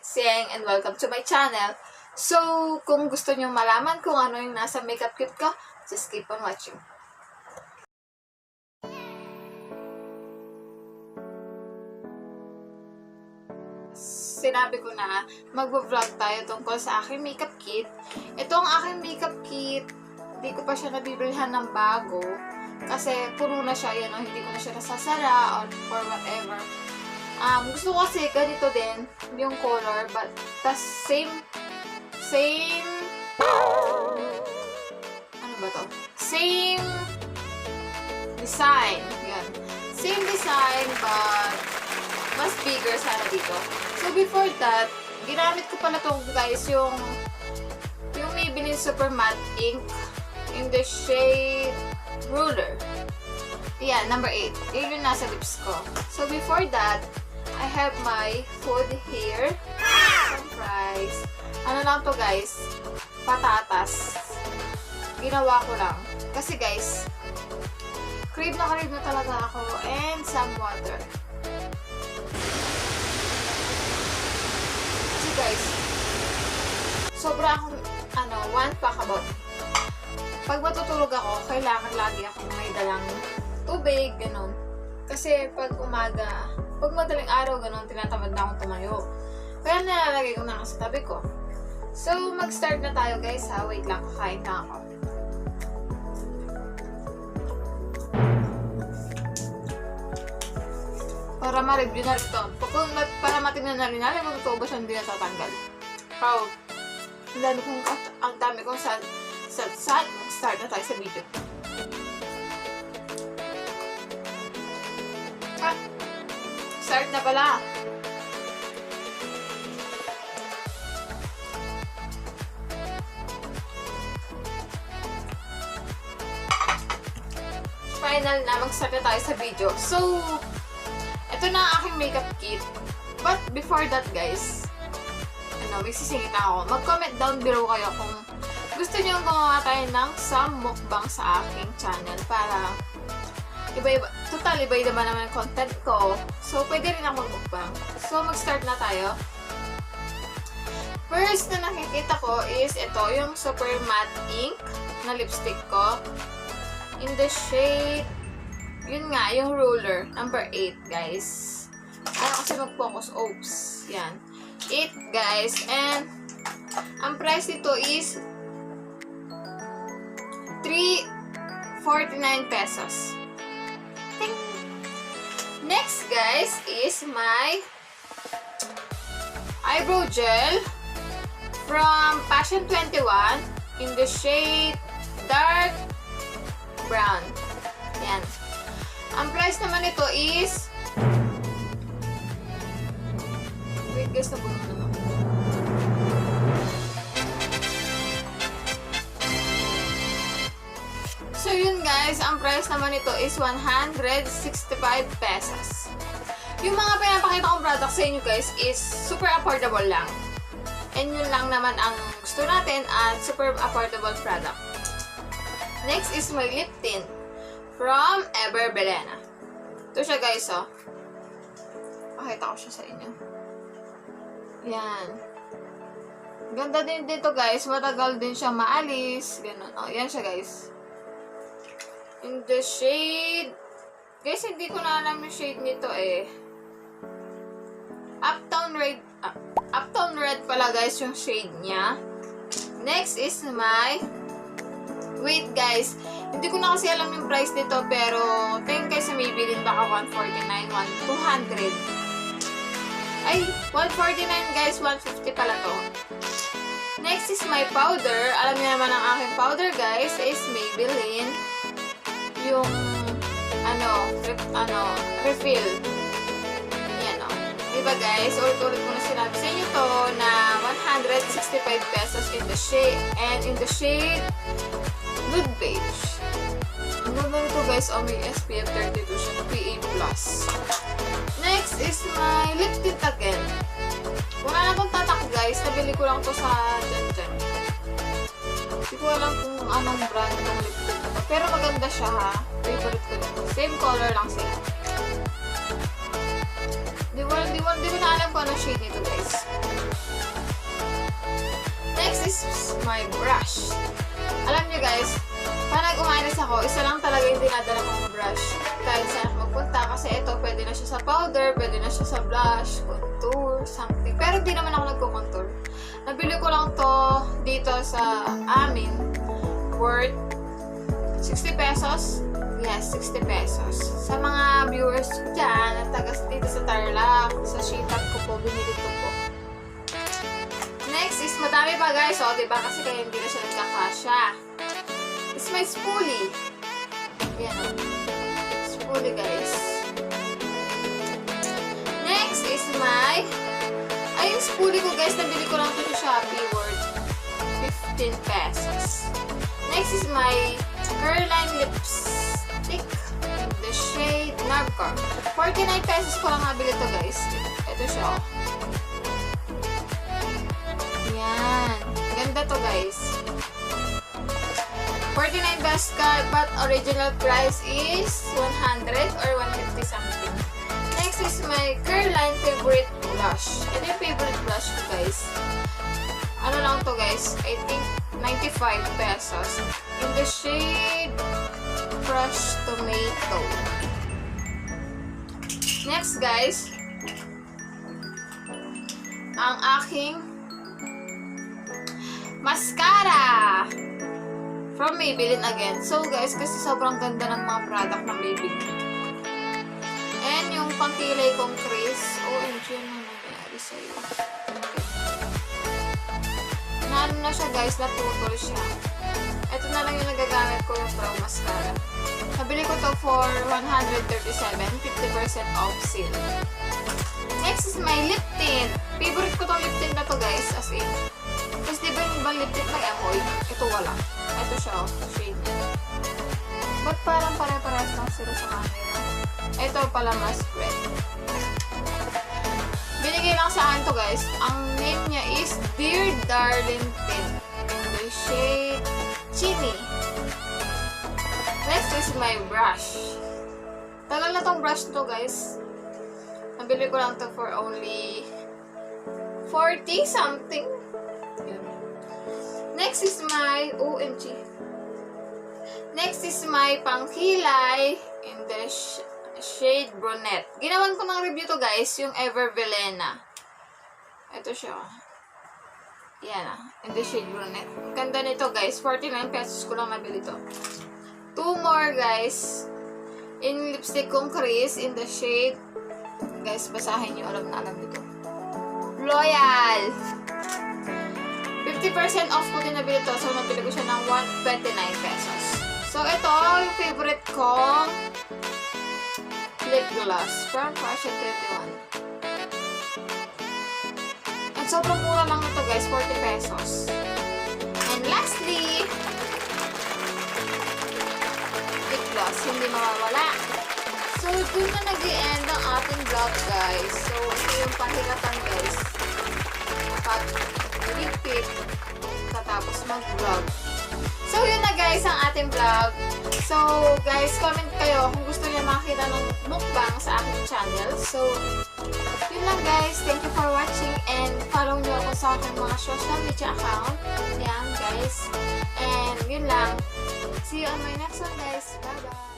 Sieng, and welcome to my channel. So, kung gusto nyo malaman kung ano yung nasa makeup kit ko, just keep on watching. Sinabi ko na mag-vlog tayo tungkol sa aking makeup kit. Ito ang aking makeup kit. Hindi ko pa siya nabibilhan ng bago. Kasi puro na siya, yan, hindi ko na siya nasasara or whatever. Gusto ko kasi ganito din yung color, but tas same ano ba to? Same design. Yan. Same design, but mas bigger sana dito. So before that, ginamit ko pala to guys, yung Maybelline Super Matte Ink in the shade Ruler. Yan, number 8. Yun yung nasa lips ko. So before that, I have my food here. Surprise. Ano lang to guys? Patatas. Ginawa ko lang. Kasi guys, crave na talaga ako. And some water. Kasi guys, sobra akong, one pack about. Pag matutulog ako, kailangan lagi akong may dalang tubig, ganun. Kasi pag umaga, pag madaling araw, ganun, tinatamad na akong tumayo. Kaya nalalagay ko na sa tabi ko. So, mag-start na tayo guys ha. Wait lang, kakain na ako. Para ma-review na rin ito. Para matingnan na rin natin kung ito ba siya hindi natatanggal. Wow. Ang dami kong start na tayo sa video. Start na pala. Final na, mag-start na tayo sa video. So, ito na ang aking makeup kit. But before that guys, may sisingit ako. Mag-comment down below kayo kung gusto niyo gumawa tayo ng some mukbang sa aking channel para iba-iba. Total, iba-iba naman ang content ko. So, pwede rin ako mag-mukbang. So, mag-start na tayo. First na nakikita ko is ito, yung Super Matte Ink na lipstick ko. In the shade, yun nga, yung Ruler. Number 8, guys. Ayaw kasi mag-focus. Oops. Yan. 8, guys. And, ang price nito is 349 pesos. Next, guys, is my eyebrow gel from Passion 21 in the shade dark brown. Yan. Ang price naman nito is wait guys, nabulong naman. So yun guys, ang price naman nito is 165 pesos. Yung mga pinapakita kong product sa inyo guys is super affordable lang. And yun lang naman ang gusto natin at super affordable product. Next is my lip tint from Ever Belena. Ito siya guys, oh. Pakita ko siya sa inyo. Yan. Ganda din dito guys. Matagal din siya maalis. Ganun. Oh, yan siya guys. In the shade, guys, hindi ko na alam yung shade nito eh. Uptown Red pala guys yung shade niya. Next is my, wait guys, hindi ko na kasi alam yung price nito, pero tingin kayo sa Maybelline baka 149, 200. Ay, 149 guys, 150 pala to. Next is my powder. Alam niyo naman ang aking powder guys is Maybelline. Yung refill. Yan o. Diba guys, ulit-ulit ko na sinabi sa inyo to na 165 pesos in the shade, and in the shade nude beige. Ang ganda nito guys, may SPF 32 siya, PA+. Next is my lip tint again. Wala na akong tatak guys, nabili ko lang to sa Jen. Hindi ko alam kung anong brand ng lip tint na to. Pero maganda siya ha. Favorite ko na. Same color lang sila. Di ko na alam kung anong shade nito guys. is my brush. Alam nyo guys, pag umalis ako, isa lang talaga yung dinadala kong brush. Kahit saan ako magpunta, kasi ito, pwede na siya sa powder, pwede na siya sa blush, contour, something. Pero hindi naman ako nagko-contour. Nabili ko lang to dito sa amin, worth 60 pesos. Yes, 60 pesos. Sa mga viewers ko dyan, at tagas dito sa Tarlac, sa Shitab ko po, binili ko po. Next is, madami pa guys, o, diba? Kasi kaya hindi na siya nagkakasya. It's my spoolie. Yan o. Spoolie guys. Next is my, ay yung spoolie ko guys, nabili ko lang ito sa Shopee, worth 15 pesos. Next is my Curline lipstick in the shade Narco. 49 pesos ko lang nabili ito guys. Ito siya. Yan. Ganda to guys. 49 pesos ka, but original price is 100 or 150 something. Next is my Curline favorite blush. Ito yung favorite blush ko guys. Ano lang to guys? I think 95 pesos. In the shade Fresh Tomato. Next guys, ang aking mascara from Maybelline again. So guys, kasi sobrang ganda ng mga product ng Maybelline. And yung pangkilay kong crease, OMG, ano nangyari sa'yo? Ano na siya guys, naputol siya. Ito na lang yung nagagamit ko, yung brow mascara. Nabili ko to for 137, 50% off sale. Next is my lip tint. Favorite ko tong lip tint na to guys, as in. Kasi diba yung ibang lip tint nag-amoy? Ito wala. Ito siya, shade niya. Ba't parang pare-parehas lang sila sa camera? Ito pala mas red. Binigay lang sa akin to guys. Ang name niya is Dear Darling Tint. In the shade Chini. Next is my brush. Tagal na tong brush to guys. Nabili ko lang to for only 40 something. Next is my OMG. Next is my pangkilay in the shade brunette. Ginawan ko ng review to guys, yung Ever Velena. Ito siya. Yan in the shade brunette. Ganda nito guys, 49 pesos ko lang nabili to. Two more guys, in lipstick kong crease in the shade, guys basahin nyo, alam na alam dito. Loyal! 50% off ko din nabili to, so nabili ko siya ng 129 pesos. So ito, yung favorite kong lip gloss from Fashion 21. At sobrang mura lang ito guys, 40 pesos. And lastly, lip gloss, hindi mawawala. So, dun na nag-i-end ang ating vlog guys. So, ito yung pahiratan guys. Kapag ligpit, katapos mag-vlog. So, yun na guys ang ating vlog. So, guys, comment kayo kung gusto niyo makita ng mukbang sa aking channel. So, yun lang guys. Thank you for watching and follow nyo ako sa aking mga social media account. Yan guys. And yun lang. See you on my next one guys. Bye-bye.